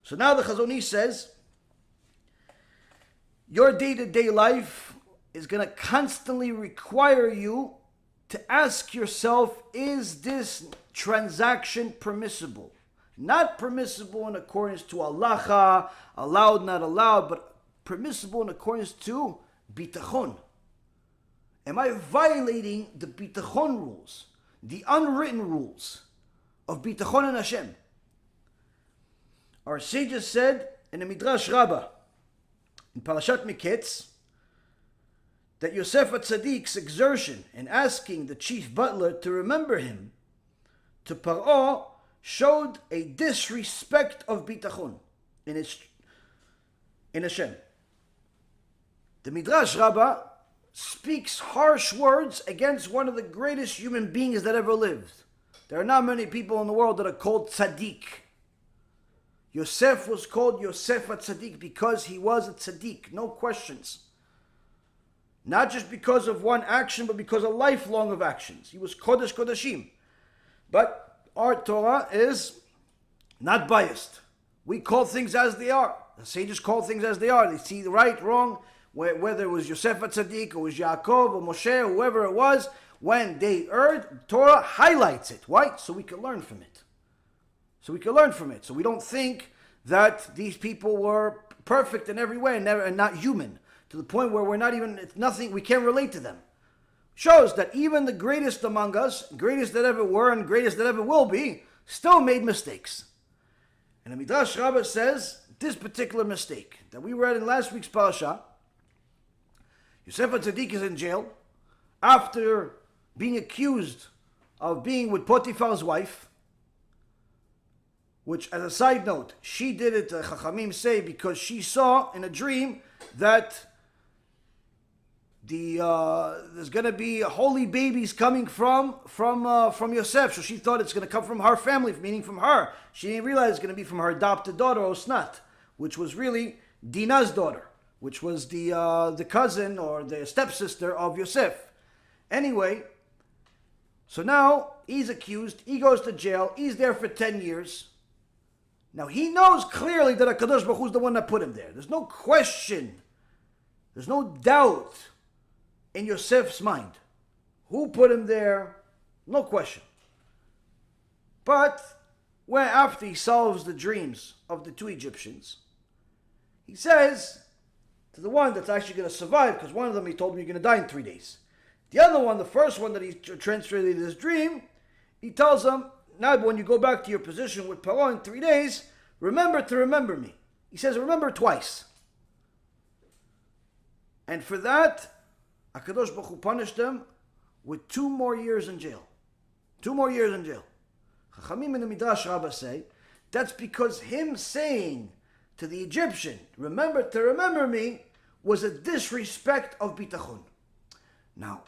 So now the Chazon Ish says, your day-to-day life is going to constantly require you to ask yourself, is this transaction permissible? Not permissible in accordance to halacha, allowed, not allowed, but permissible in accordance to Bitachon. Am I violating the Bitachon rules, the unwritten rules of Bitachon and Hashem? Our sages said in the Midrash Rabbah, in Parashat Miketz, that Yosef HaTzadik's exertion in asking the chief butler to remember him to Paro showed a disrespect of Bitachon in Hashem. The Midrash Rabbah speaks harsh words against one of the greatest human beings that ever lived. There are not many people in the world that are called tzaddik. Yosef was called Yosef HaTzadik because he was a tzaddik, no questions. Not just because of one action, but because a lifelong of actions. He was Kodesh Kodashim. But our Torah is not biased. We call things as they are. The sages call things as they are. They see the right, wrong, whether it was Yosef HaTzadik, or it was Yaakov, or Moshe, or whoever it was. When they erred, Torah highlights it. Why? So we can learn from it. So we don't think that these people were perfect in every way and not human, to the point where we're not even, it's nothing, we can't relate to them. Shows that even the greatest among us, greatest that ever were and greatest that ever will be, still made mistakes. And the Midrash Rabbah says, this particular mistake that we read in last week's parasha, Yosef HaTzadik is in jail after being accused of being with Potiphar's wife, which, as a side note, she did it, Chachamim say, because she saw in a dream that there's going to be holy babies coming from Yosef. So she thought it's going to come from her family, meaning from her. She didn't realize it's going to be from her adopted daughter, Osnat, which was really Dinah's daughter, which was the cousin or the stepsister of Yosef. Anyway, so now he's accused. He goes to jail. He's there for 10 years. Now he knows clearly that HaKadosh Baruch Hu is the one that put him there. There's no question. There's no doubt in Yosef's mind. Who put him there? No question. But when after he solves the dreams of the two Egyptians, he says to the one that's actually going to survive, because one of them he told him you're going to die in 3 days. The other one, the first one that he translated his dream, he tells him, now when you go back to your position with Paro in 3 days, remember to remember me. He says, remember twice. And for that, HaKadosh Baruch Hu punished them with 2 more years in jail. 2 more years in jail. Chachamim in the Midrash Rabbah say, that's because him saying to the Egyptian, remember to remember me, was a disrespect of Bitachon. Now,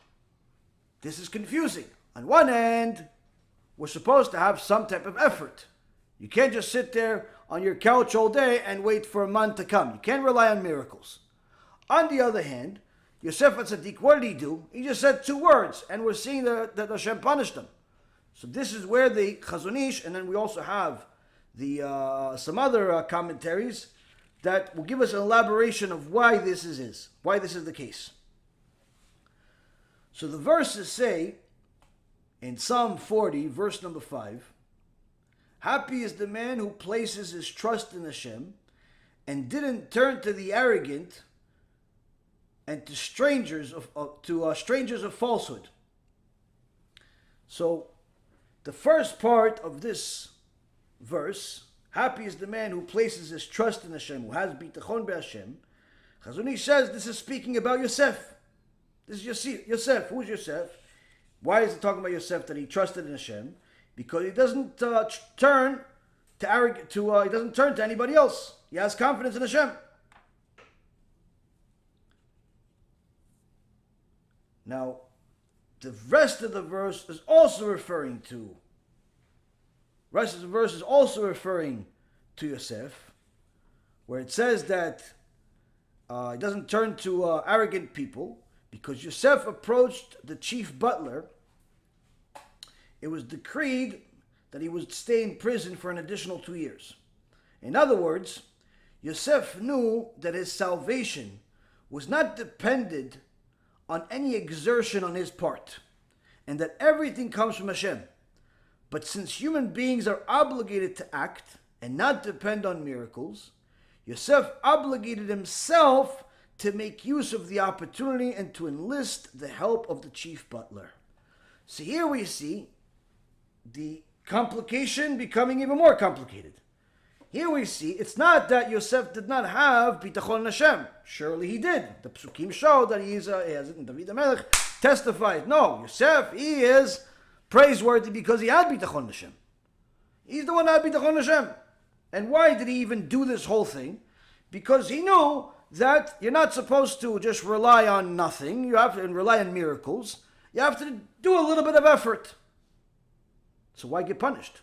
this is confusing. On one end, we're supposed to have some type of effort. You can't just sit there on your couch all day and wait for a month to come. You can't rely on miracles. On the other hand, Yosef HaTzadik, what did he do? He just said 2 words, and we're seeing that Hashem punished him. So this is where the Chazon Ish, and then we also have the some other commentaries that will give us an elaboration of why this is the case. So the verses say, in Psalm 40, verse number 5, happy is the man who places his trust in Hashem and didn't turn to the arrogant and to strangers of falsehood. So the first part of this verse, happy is the man who places his trust in Hashem, who has Bitachon be'Hashem. Chazon Ish says this is speaking about Yosef. This is Yosef. Who's Yosef? Why is it talking about Yosef that he trusted in Hashem? Because he doesn't turn to anybody else. He has confidence in Hashem. Now, the rest of the verse is also referring to Yosef, where it says that he doesn't turn to arrogant people, because Yosef approached the chief butler. It was decreed that he would stay in prison for an additional 2 years. In other words, Yosef knew that his salvation was not dependent on any exertion on his part, and that everything comes from Hashem. But since human beings are obligated to act and not depend on miracles, Yosef obligated himself to make use of the opportunity and to enlist the help of the chief butler. So here we see the complication becoming even more complicated. Here we see it's not that Yosef did not have Bitachon Hashem. Surely he did. The Psukim show that he has it, and David HaMelech testified. No, Yosef, he is praiseworthy because he had Bitachon Hashem. He's the one that had Bitachon Hashem. And why did he even do this whole thing? Because he knew that you're not supposed to just rely on nothing. You have to rely on miracles. You have to do a little bit of effort. So why get punished?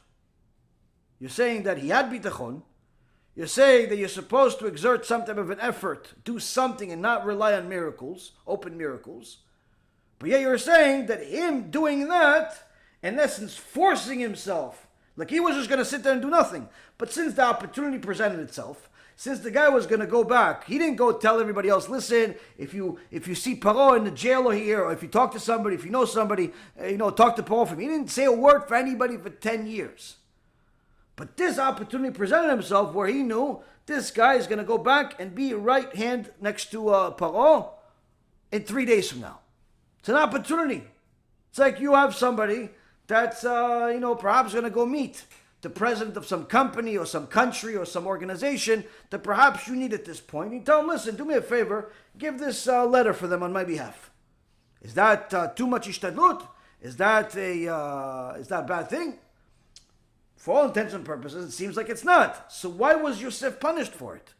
You're saying that he had bitachon. You're saying that you're supposed to exert some type of an effort, do something and not rely on miracles, open miracles. But yet you're saying that him doing that, in essence, forcing himself, like he was just going to sit there and do nothing. But since the opportunity presented itself, since the guy was going to go back, he didn't go tell everybody else, listen, if you see Paro in the jail or here, or if you talk to somebody, if you know somebody, talk to Paro for him. He didn't say a word for anybody for 10 years. But this opportunity presented himself where he knew this guy is going to go back and be right hand next to Paro in 3 days from now. It's an opportunity. It's like you have somebody that's, perhaps going to go meet the president of some company or some country or some organization that perhaps you need at this point. You tell them, listen, do me a favor, give this letter for them on my behalf. Is that too much ishtadlut? Is that a bad thing? For all intents and purposes, it seems like it's not. So why was Yosef punished for it?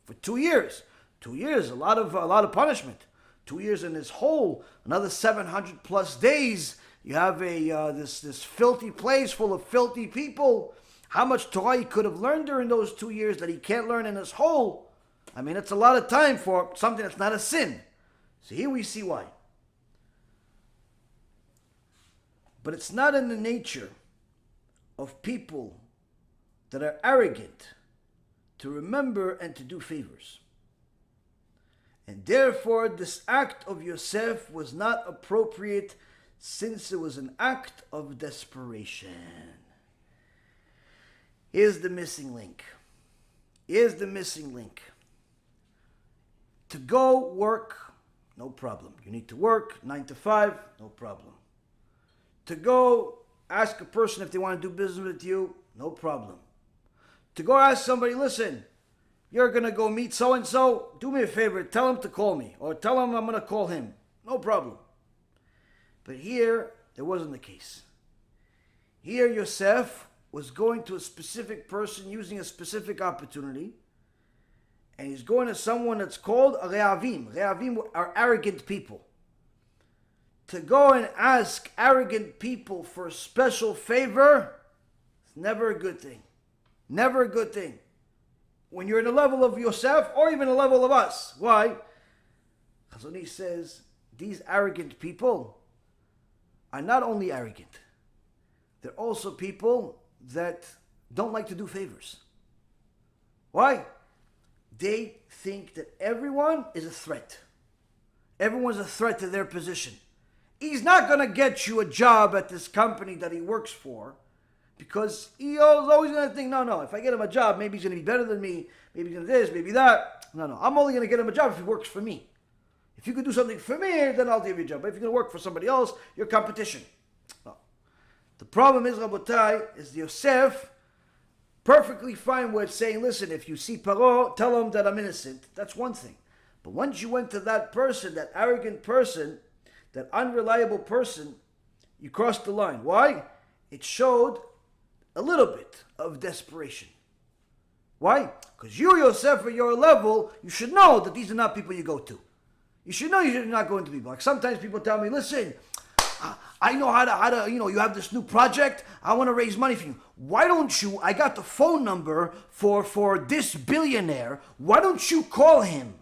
For 2 years. 2 years, a lot of punishment. 2 years in his hole, another 700 plus days. You have this filthy place full of filthy people. How much Torah he could have learned during those 2 years that he can't learn in his hole. I mean, it's a lot of time for something that's not a sin. So here we see why. But it's not in the nature of people that are arrogant to remember and to do favors. And therefore, this act of Yosef was not appropriate since it was an act of desperation. Here's the missing link. To go work, no problem. You need to work 9 to 5, no problem. To go ask a person if they want to do business with you, no problem. To go ask somebody, listen, you're going to go meet so-and-so, do me a favor, tell him to call me, or tell him I'm going to call him, no problem. But here, it wasn't the case. Here, Yosef was going to a specific person using a specific opportunity, and he's going to someone that's called a re'avim. Re'avim are arrogant people. To go and ask arrogant people for a special favor, it's never a good thing. Never a good thing. When you're in the level of Yosef, or even the level of us. Why? Chazon says, these arrogant people are not only arrogant, they're also people that don't like to do favors. Why? They think that everyone is a threat. Everyone's a threat to their position. He's not going to get you a job at this company that he works for because he's always going to think, no, if I get him a job, maybe he's going to be better than me, maybe he's going to this, maybe that. No, I'm only going to get him a job if he works for me. If you could do something for me, then I'll give you a job. But if you're going to work for somebody else, you're competition. No. The problem is, Rabotai, is Yosef perfectly fine with saying, listen, if you see Paro, tell him that I'm innocent. That's one thing. But once you went to that person, that arrogant person, that unreliable person, you crossed the line. Why? It showed a little bit of desperation. Why? Because you, Yosef, at your level, you should know that these are not people you go to. You should know you're not going to people. Like sometimes people tell me, listen, I know how to, you have this new project. I want to raise money for you. Why don't you, I got the phone number for this billionaire. Why don't you call him?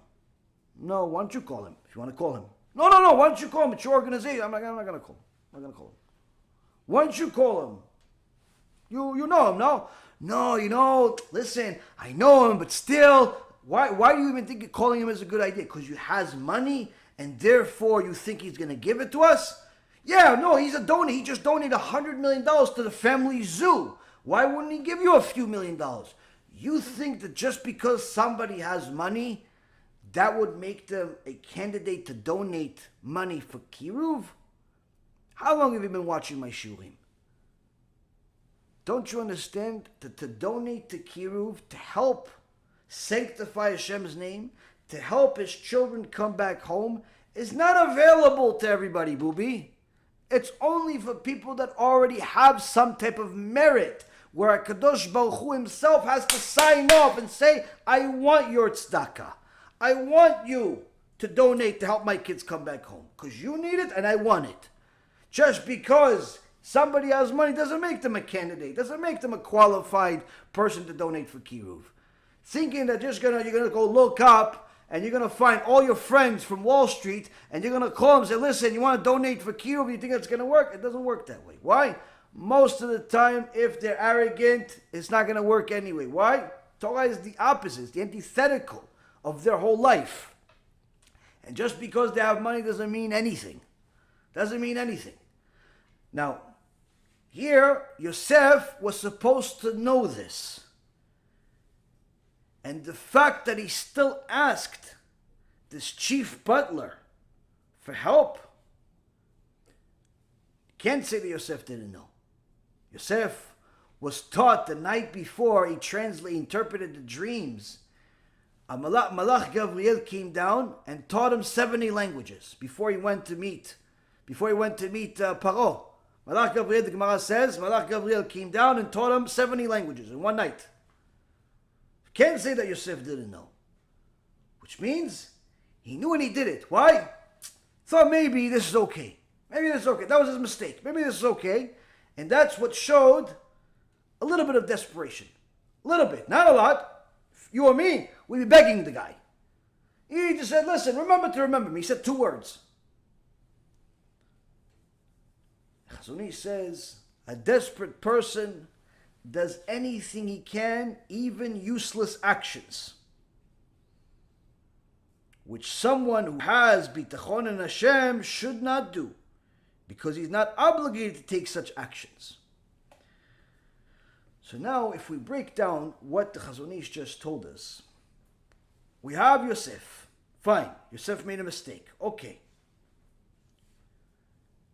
No, why don't you call him if you want to call him? No, why don't you call him? It's your organization. I'm not going to call him. I'm not going to call him. Why don't you call him? You know him, no? no, listen, I know him, but still, why do you even think calling him is a good idea? Because he has money, and therefore you think he's going to give it to us? Yeah, no, he's a donor. He just donated $100 million to the family zoo. Why wouldn't he give you a few $1,000,000? You think that just because somebody has money, that would make them a candidate to donate money for kiruv? How long have you been watching my shiurim? Don't you understand that to donate to kiruv, to help sanctify Hashem's name, to help his children come back home, is not available to everybody, booby. It's only for people that already have some type of merit, where HaKadosh Baruch Hu himself has to sign off and say, I want your tzedakah. I want you to donate to help my kids come back home. Because you need it and I want it. Just because somebody has money doesn't make them a candidate, doesn't make them a qualified person to donate for kiruv. Thinking that you're gonna go look up and you're gonna find all your friends from Wall Street and you're gonna call them and say, listen, you want to donate for kiruv? You think that's gonna work? It doesn't work that way. Why? Most of the time, if they're arrogant, it's not gonna work anyway. Why? Torah is the opposite, it's the antithetical of their whole life. And just because they have money doesn't mean anything. Doesn't mean anything. Now, here, Yosef was supposed to know this. And the fact that he still asked this chief butler for help, can't say that Yosef didn't know. Yosef was taught the night before he interpreted the dreams. Malach Gabriel came down and taught him 70 languages before he went to meet Paro. Malach Gabriel, the Gemara says, Malach Gabriel came down and taught him 70 languages in one night. Can't say that Yosef didn't know. Which means he knew and he did it. Why? Thought maybe this is okay. Maybe this is okay. That was his mistake. Maybe this is okay. And that's what showed a little bit of desperation. A little bit. Not a lot. You or me, we'd be begging the guy. He just said, listen, remember to remember me. He said 2 words. Chazon Ish says, a desperate person does anything he can, even useless actions, which someone who has Bitachon in Hashem should not do, because he's not obligated to take such actions. So now, if we break down what the Chazon Ish just told us, we have Yosef. Fine, Yosef made a mistake. Okay.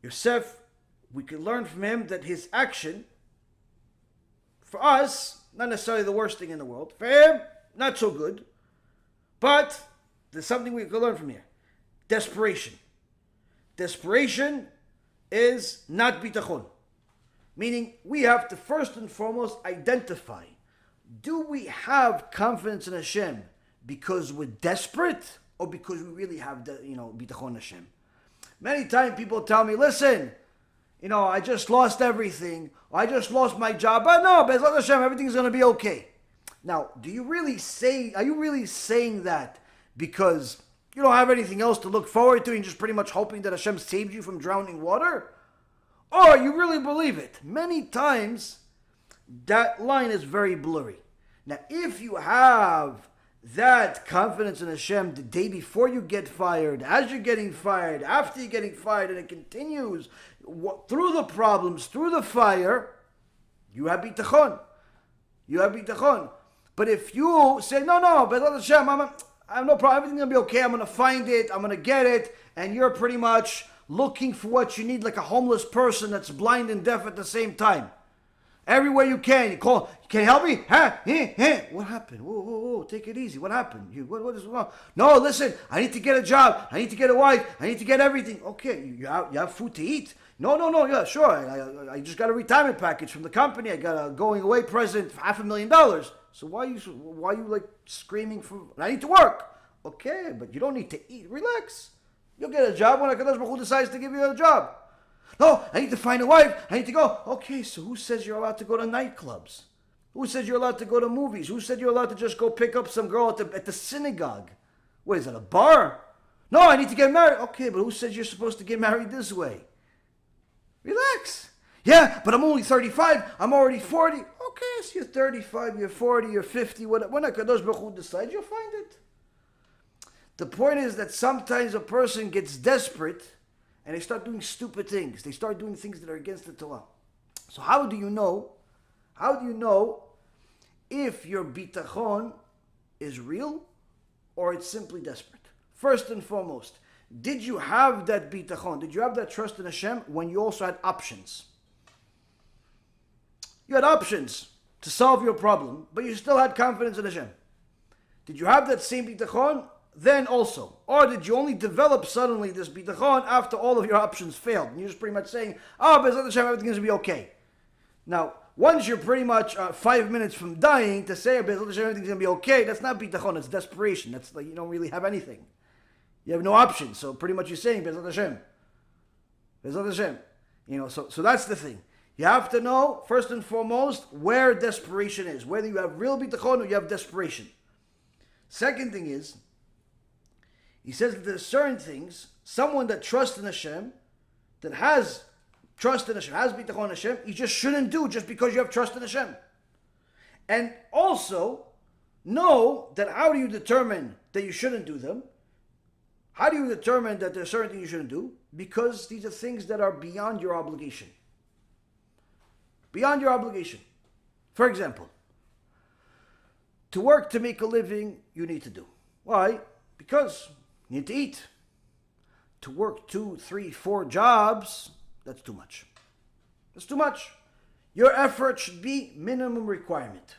Yosef, we can learn from him that his action, for us, not necessarily the worst thing in the world. For him, not so good. But there's something we can learn from here. Desperation. Desperation is not bitachon. Meaning, we have to first and foremost identify, do we have confidence in Hashem because we're desperate or because we really have bitachon Hashem? Many times people tell me, listen, I just lost everything, or I just lost my job, but no, Be'ezrat Hashem, everything's going to be okay. Now, are you really saying that because you don't have anything else to look forward to and just pretty much hoping that Hashem saved you from drowning water? Or you really believe it? Many times, that line is very blurry. Now, if you have that confidence in Hashem the day before you get fired, as you're getting fired, after you're getting fired, and it continues through the problems, through the fire, you have bitachon. You have bitachon. But if you say, no, Be'ezrat Hashem, I have no problem, everything's going to be okay, I'm going to find it, I'm going to get it, and you're pretty much looking for what you need like a homeless person that's blind and deaf at the same time. Everywhere you can, you call, can you help me? Huh? What happened? Whoa, take it easy. What happened? What is wrong? No, listen, I need to get a job. I need to get a wife. I need to get everything. Okay, you have food to eat? No, yeah, sure. I just got a retirement package from the company. I got a going away present for $500,000. So why are you like screaming for, I need to work. Okay, but you don't need to eat. Relax. You'll get a job when HaKadosh Baruch Hu decides to give you a job. No, I need to find a wife. I need to go. Okay, so who says you're allowed to go to nightclubs? Who says you're allowed to go to movies? Who said you're allowed to just go pick up some girl at the synagogue? What is that, a bar? No, I need to get married. Okay, but who says you're supposed to get married this way? Relax. Yeah, but I'm only 35. I'm already 40. Okay, so you're 35, you're 40, you're 50, when HaKadosh Baruch Hu decides, you'll find it. The point is that sometimes a person gets desperate and they start doing stupid things. They start doing things that are against the Torah. So how do you know? How do you know if your bitachon is real or it's simply desperate? First and foremost, did you have that bitachon? Did you have that trust in Hashem when you also had options? You had options to solve your problem, but you still had confidence in Hashem. Did you have that same bitachon then also? Or did you only develop suddenly this bitachon after all of your options failed? And you're just pretty much saying, oh, B'ezrat Hashem, everything's going to be okay. Now, once you're pretty much 5 minutes from dying to say, B'ezrat Hashem, everything's going to be okay, that's not bitachon, it's desperation. That's like you don't really have anything. You have no options. So pretty much you're saying, B'ezrat Hashem. B'ezrat Hashem. So that's the thing. You have to know, first and foremost, where desperation is. Whether you have real bitachon or you have desperation. Second thing is, he says that there's certain things, someone that trusts in Hashem, that has trust in Hashem, has bitachon in Hashem, you just shouldn't do just because you have trust in Hashem. And also, know that how do you determine that you shouldn't do them? How do you determine that there's certain things you shouldn't do? Because these are things that are beyond your obligation. Beyond your obligation. For example, to work to make a living, you need to do. Why? Because you need to eat. To work 2, 3, 4 jobs, that's too much. That's too much. Your effort should be minimum requirement.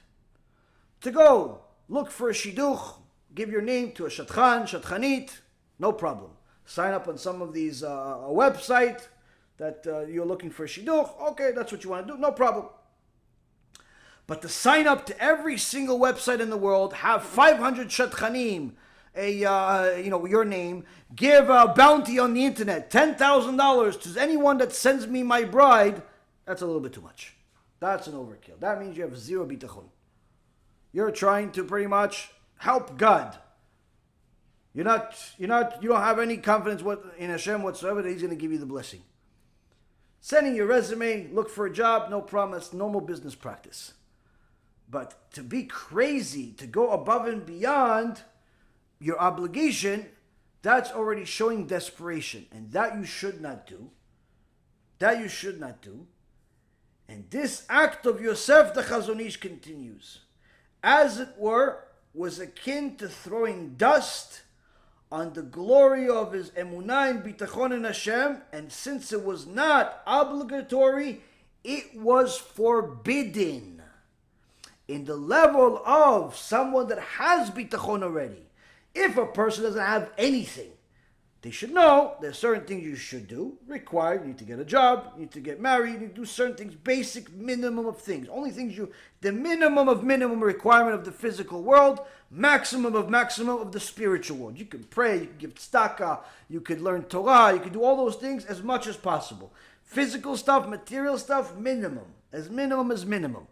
To go look for a shidduch, give your name to a shatchan, shatchanit, no problem. Sign up on some of these a website that you're looking for a shidduch. Okay, that's what you want to do, no problem. But to sign up to every single website in the world, have 500 shatchanim, your name, give a bounty on the internet, $10,000 to anyone that sends me my bride, that's a little bit too much. That's an overkill. That means you have zero bitachon. You're trying to pretty much help God. You don't have any confidence in Hashem whatsoever that He's going to give you the blessing. Sending your resume, look for a job, no problem. That's normal business practice. But to be crazy, to go above and beyond your obligation, that's already showing desperation. And that you should not do. That you should not do. And this act of Yosef the Chazon Ish continues. As it were, was akin to throwing dust on the glory of his emunah and bitachon in Hashem, and since it was not obligatory, it was forbidden. In the level of someone that has bitachon already, if a person doesn't have anything, they should know there's certain things you should do, required, you need to get a job, you need to get married, you need to do certain things, basic minimum of things. Only things the minimum of minimum requirement of the physical world, maximum of the spiritual world. You can pray, you can give tzedakah, you could learn Torah, you could do all those things as much as possible. Physical stuff, material stuff, minimum. As minimum as minimum.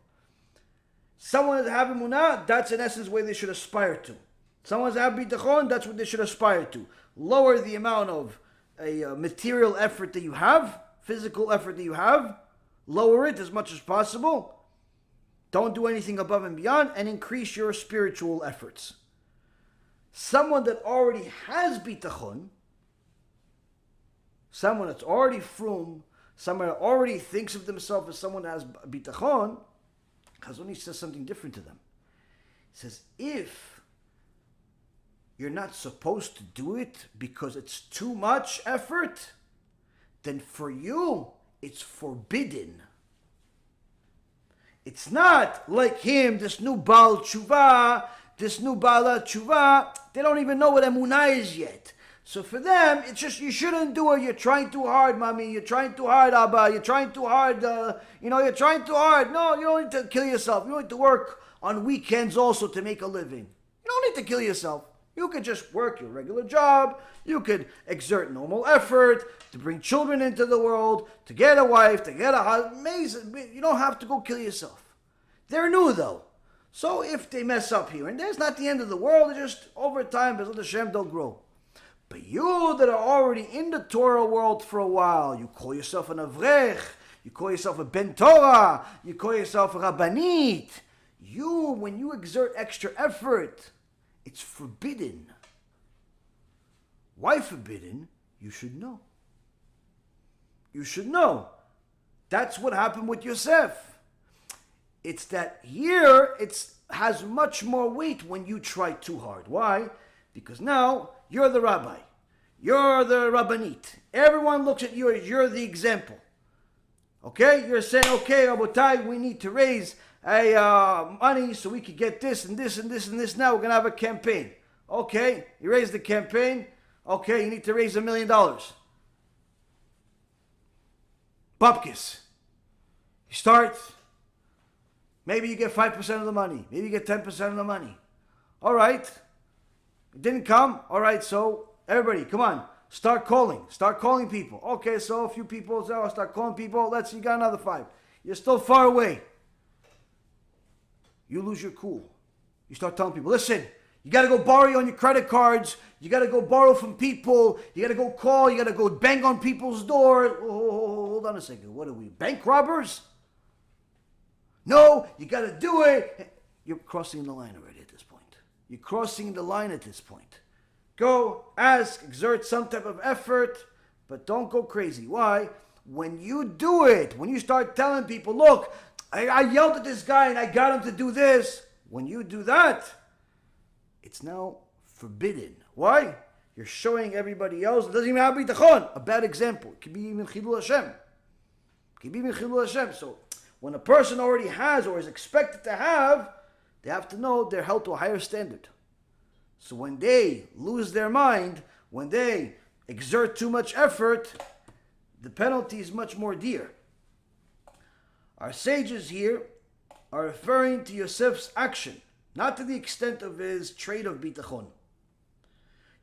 Someone that have emunah, that's in essence where they should aspire to. Someone that have bitachon, that's what they should aspire to. Lower the amount of a material effort that you have, physical effort that you have, lower it as much as possible. Don't do anything above and beyond, and increase your spiritual efforts. Someone that already has bitachon, someone that's already frum, someone that already thinks of themselves as someone that has bitachon, Chazon Ish says something different to them. He says, if you're not supposed to do it because it's too much effort, then for you, it's forbidden. It's not like him, this new Baal Tshuva, this new Baal Tshuva, they don't even know what emunah is yet. So for them, it's just, you shouldn't do it, you're trying too hard, mommy, you're trying too hard, Abba, you're trying too hard, you're trying too hard. No, you don't need to kill yourself. You don't need to work on weekends also to make a living. You don't need to kill yourself. You could just work your regular job. You could exert normal effort to bring children into the world, to get a wife, to get a husband. Amazing. You don't have to go kill yourself. They're new though. So if they mess up here and there, it's not the end of the world. It's just over time, B'ezrat Hashem, they'll grow. But you that are already in the Torah world for a while, you call yourself an avrech, You call yourself a Ben Torah. You call yourself a Rabbanit. When you exert extra effort, it's forbidden. Why forbidden? You should know. You should know. That's what happened with Yosef. It's that here it has much more weight when you try too hard. Why? Because now you're the rabbi. You're the rabbanit. Everyone looks at you as you're the example. Okay? You're saying, okay, Rabotai, we need to raise money so we could get this and this and this and this. Now we're going to have a campaign. Okay, you raise the campaign. Okay, you need to raise $1 million. Bupkis. You start. Maybe you get 5% of the money. Maybe you get 10% of the money. All right. It didn't come. All right, so everybody, come on. Start calling. Start calling people. Okay, so a few people say, start calling people. You got another 5. You're still far away. You lose your cool. You start telling people, listen, you got to go borrow on your credit cards. You got to go borrow from people. You got to go call. You got to go bang on people's doors. Oh, hold on a second. What are we, bank robbers? No, you got to do it. You're crossing the line already at this point. You're crossing the line at this point. Go, ask, exert some type of effort, but don't go crazy. Why? When you do it, when you start telling people, look, I yelled at this guy and I got him to do this. When you do that, it's now forbidden. Why? You're showing everybody else. It doesn't even have Bitachon. A bad example. It could be even chilul Hashem. It could be even chilul Hashem. So when a person already has or is expected to have, they have to know they're held to a higher standard. So when they lose their mind, when they exert too much effort, the penalty is much more dear. Our sages here are referring to Yosef's action, not to the extent of his trait of Bitachon.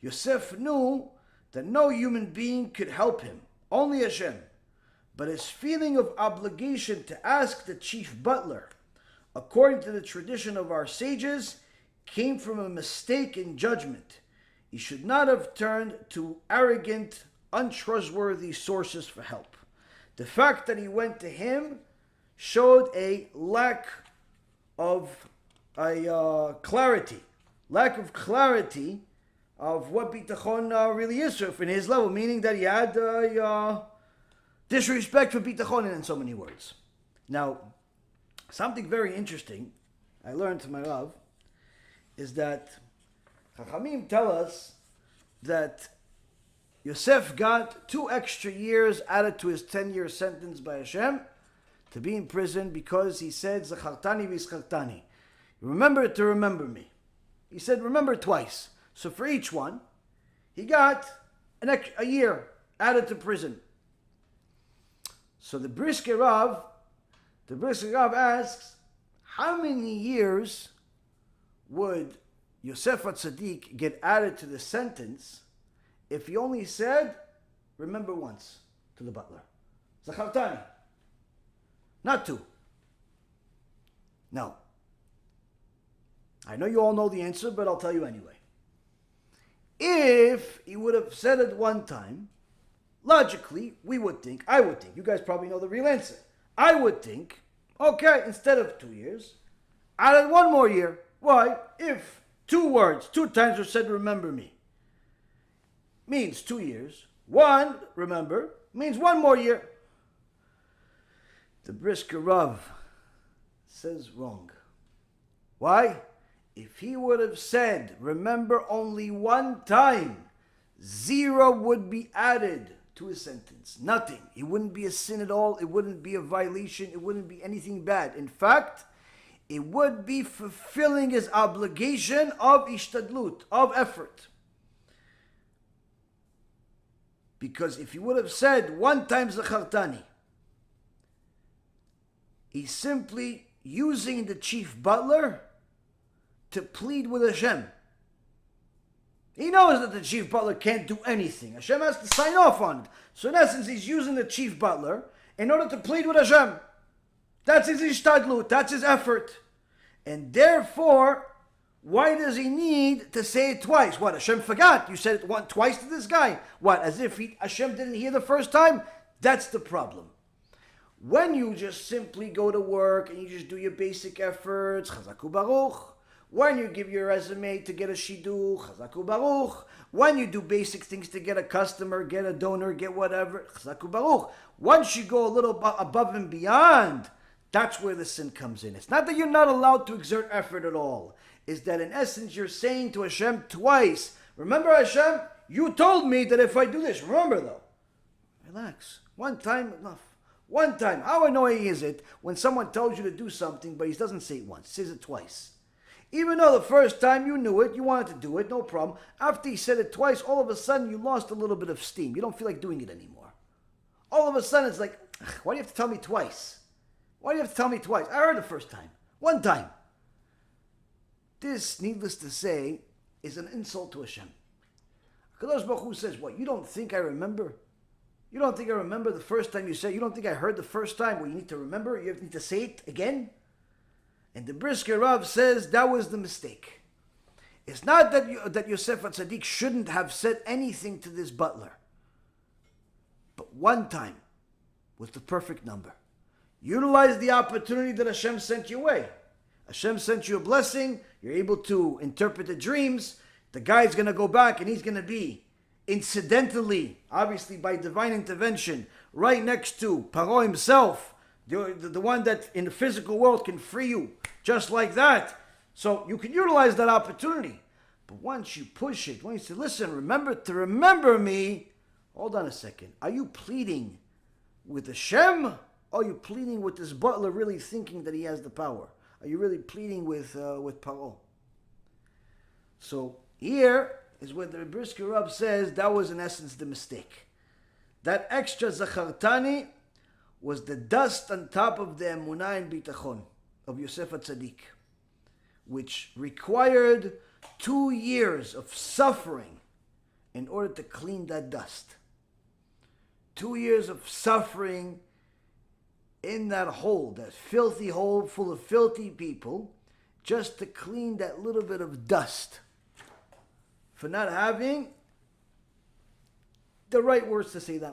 Yosef knew that no human being could help him, only Hashem. But his feeling of obligation to ask the chief butler, according to the tradition of our sages, came from a mistake in judgment. He should not have turned to arrogant, untrustworthy sources for help. The fact that he went to him showed a lack of clarity of what Bitachon really is in his level, meaning that he had disrespect for Bitachon in so many words. Now, something very interesting I learned from my Rav is that Chachamim tell us that Yosef got 2 extra years added to his 10-year sentence by Hashem to be in prison because he said, Zachartani v'izchartani. Remember to remember me. He said, remember twice. So for each one, he got a year added to prison. So the Brisker Rav asks, how many years would Yosef HaTzadik get added to the sentence if he only said, remember once to the butler? Zachartani. Not 2. No. I know you all know the answer, but I'll tell you anyway. If he would have said it one time, logically, I would think, you guys probably know the real answer. I would think, okay, instead of 2 years, added 1 more year. Why? If 2 times were said, remember me, means 2 years. 1, remember, means 1 more year. The Brisker Rav says wrong. Why? If he would have said, remember only 1 time, 0 would be added to his sentence. Nothing. It wouldn't be a sin at all. It wouldn't be a violation. It wouldn't be anything bad. In fact, it would be fulfilling his obligation of ishtadlut, of effort. Because if he would have said 1 time zachartani, he's simply using the chief butler to plead with Hashem. He knows that the chief butler can't do anything. Hashem has to sign off on it. So in essence, he's using the chief butler in order to plead with Hashem. That's his ishtadlut, that's his effort. And therefore, why does he need to say it twice? What, Hashem forgot? You said it twice to this guy. What, as if Hashem didn't hear the first time? That's the problem. When you just simply go to work and you just do your basic efforts, Chazaku Baruch. When you give your resume to get a shidur, Chazaku Baruch. When you do basic things to get a customer, get a donor, get whatever, Chazaku Baruch. Once you go a little above and beyond, that's where the sin comes in. It's not that you're not allowed to exert effort at all. It's that in essence you're saying to Hashem twice, remember Hashem, you told me that if I do this, remember though. Relax. One time, enough. One time. How annoying is it when someone tells you to do something, but he doesn't say it once, he says it twice. Even though the first time you knew it, you wanted to do it, no problem. After he said it twice, all of a sudden you lost a little bit of steam. You don't feel like doing it anymore. All of a sudden it's like, why do you have to tell me twice? Why do you have to tell me twice? I heard the first time. One time. This, needless to say, is an insult to Hashem. HaKadosh Baruch Hu says, what, you don't think I remember? You don't think I remember the first time you said? You don't think I heard the first time? Well, you need to remember? You need to say it again? And the Brisker Rav says that was the mistake. It's not that Yosef HaTzadik shouldn't have said anything to this butler. But one time was the perfect number. Utilize the opportunity that Hashem sent your way. Hashem sent you a blessing. You're able to interpret the dreams. The guy's going to go back and he's going to be incidentally, obviously by divine intervention, right next to Paro himself, the one that in the physical world can free you, just like that. So you can utilize that opportunity. But once you push it, when you say, listen, remember me, hold on a second. Are you pleading with Hashem? Or are you pleading with this butler really thinking that he has the power? Are you really pleading with Paro? So here is where the Brisker Rav says that was in essence the mistake. That extra zachartani was the dust on top of the emunah and bitachon of Yosef HaTzadik, which required 2 years of suffering in order to clean that dust. 2 years of suffering in that hole, that filthy hole full of filthy people, just to clean that little bit of dust for not having the right words to say that